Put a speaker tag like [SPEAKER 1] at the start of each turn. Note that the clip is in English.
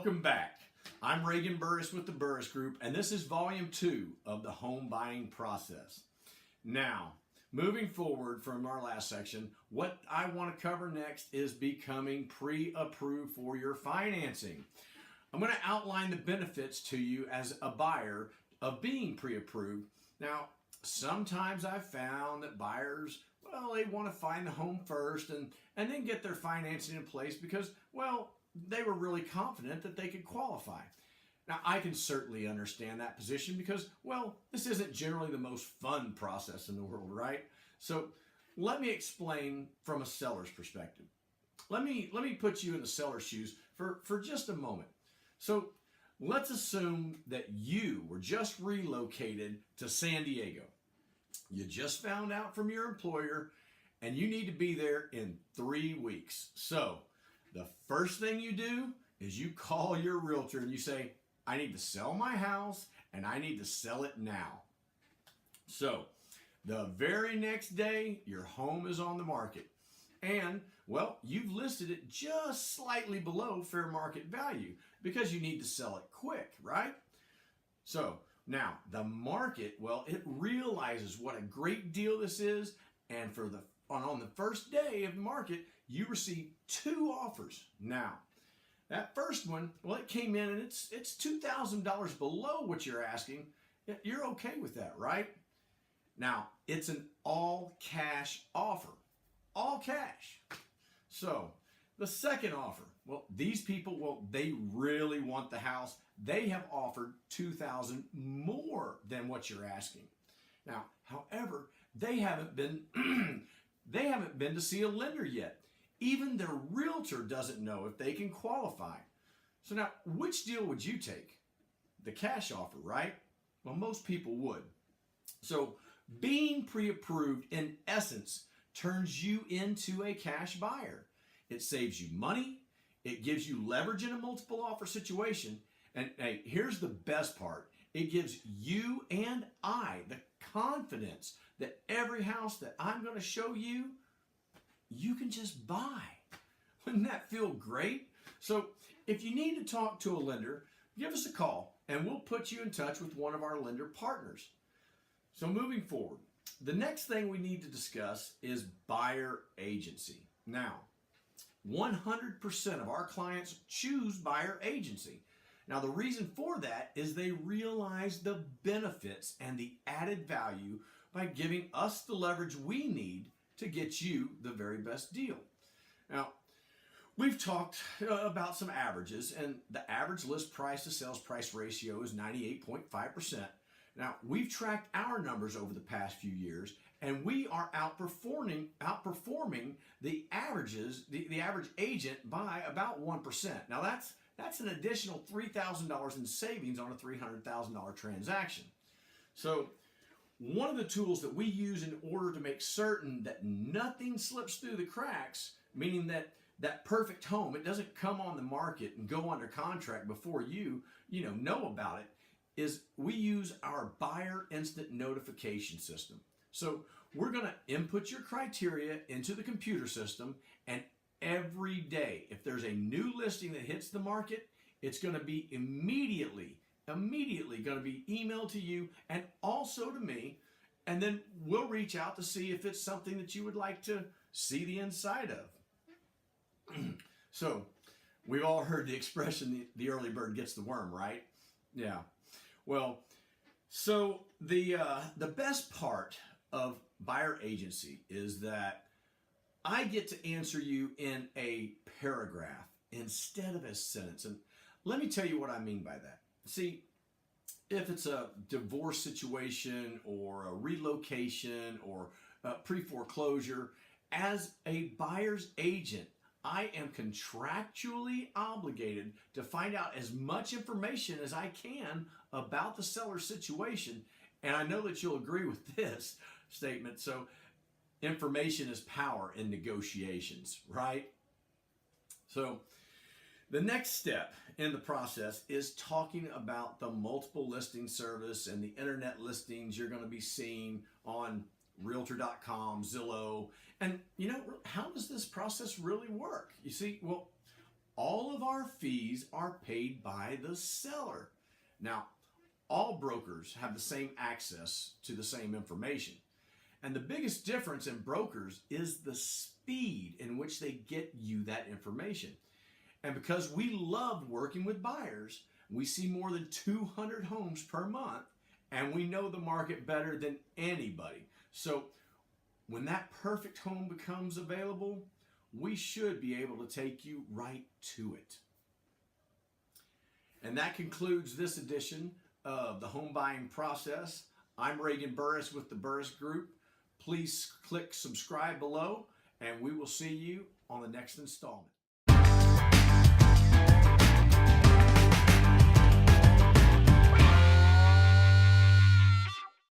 [SPEAKER 1] Welcome back. I'm Reagan Burris with the Burris Group, and this is volume 2 of the home buying process. Now, moving forward from our last section, what I want to cover next is becoming pre-approved for your financing. I'm going to outline the benefits to you as a buyer of being pre-approved. Now, sometimes I've found that buyers, they want to find the home first and then get their financing in place because, they were really confident that they could qualify. Now, I can certainly understand that position because, this isn't generally the most fun process in the world, right? So let me explain from a seller's perspective. Let me put you in the seller's shoes for just a moment. So let's assume that you were just relocated to San Diego. You just found out from your employer and you need to be there in 3 weeks. So the first thing you do is you call your realtor and you say, I need to sell my house and I need to sell it now. So the very next day, your home is on the market. And, you've listed it just slightly below fair market value because you need to sell it quick, right? So now the market, it realizes what a great deal this is. And on the first day of the market, you receive 2 offers. Now, that first one, it came in and it's $2,000 below what you're asking. You're okay with that, right? Now, it's an all cash offer. All cash. So, the second offer, these people, they really want the house. They have offered $2,000 more than what you're asking. Now, however, they haven't been to see a lender yet. Even their realtor doesn't know if they can qualify. So now, which deal would you take? The cash offer, right? Most people would. So being pre-approved, in essence, turns you into a cash buyer. It saves you money. It gives you leverage in a multiple offer situation. And hey, here's the best part. It gives you and I the confidence that every house that I'm going to show you, you can just buy. Wouldn't that feel great? So if you need to talk to a lender, give us a call and we'll put you in touch with one of our lender partners. So moving forward, the next thing we need to discuss is buyer agency. Now, 100% of our clients choose buyer agency. Now, the reason for that is they realize the benefits and the added value by giving us the leverage we need to get you the very best deal. Now, we've talked about some averages, and the average list price to sales price ratio is 98.5%. Now, we've tracked our numbers over the past few years, and we are outperforming the averages, the average agent by about 1%. Now, that's an additional $3,000 in savings on a $300,000 transaction. So one of the tools that we use in order to make certain that nothing slips through the cracks, meaning that perfect home, it doesn't come on the market and go under contract before you know about it, is we use our buyer instant notification system. So we're going to input your criteria into the computer system, and every day, if there's a new listing that hits the market, it's going to be immediately going to be emailed to you and also to me, and then we'll reach out to see if it's something that you would like to see the inside of. So we've all heard the expression, the early bird gets the worm, right? Yeah. So the best part of buyer agency is that I get to answer you in a paragraph instead of a sentence. And let me tell you what I mean by that. See, if it's a divorce situation or a relocation or a pre-foreclosure, as a buyer's agent, I am contractually obligated to find out as much information as I can about the seller's situation. And I know that you'll agree with this statement. So information is power in negotiations, right? So the next step in the process is talking about the multiple listing service and the internet listings you're going to be seeing on Realtor.com, Zillow. And how does this process really work? You see, all of our fees are paid by the seller. Now, all brokers have the same access to the same information. And the biggest difference in brokers is the speed in which they get you that information. And because we love working with buyers, we see more than 200 homes per month, and we know the market better than anybody. So when that perfect home becomes available, we should be able to take you right to it. And that concludes this edition of the home buying process. I'm Reagan Burris with the Burris Group. Please click subscribe below, and we will see you on the next installment.